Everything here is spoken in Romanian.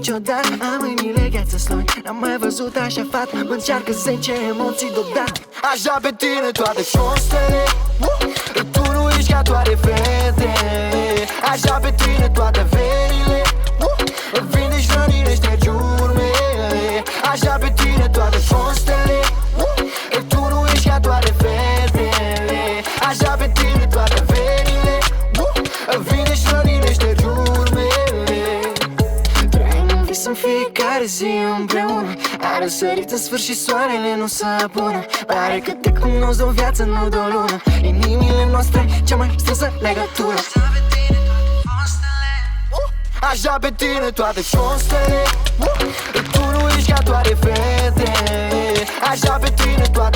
niciodată. Am mâinile gheață sloi, n-am mai văzut așa fată. Mă încearcă 10 emoții deodată. Așa pe tine toate fostele, tu nu ești ca toate fetele. Așa pe tine toate verile, vindești rănile, ștergi urmele. Așa pe tine toate fostele, tu nu ești ca toate fetele. Așa pe tine toate verile, vindești rănile, ștergi urmele. Trăim în vis în fiecare zi împreună. A răsărit în sfârșit, soarele nu se apună. Pare că te cunosc de o viață, nu de o lună. Inimile noastre, cea mai strânsă legătură. Așa pe tine toate fostele, tu nu ești ca toate fetele. Așa pe tine toate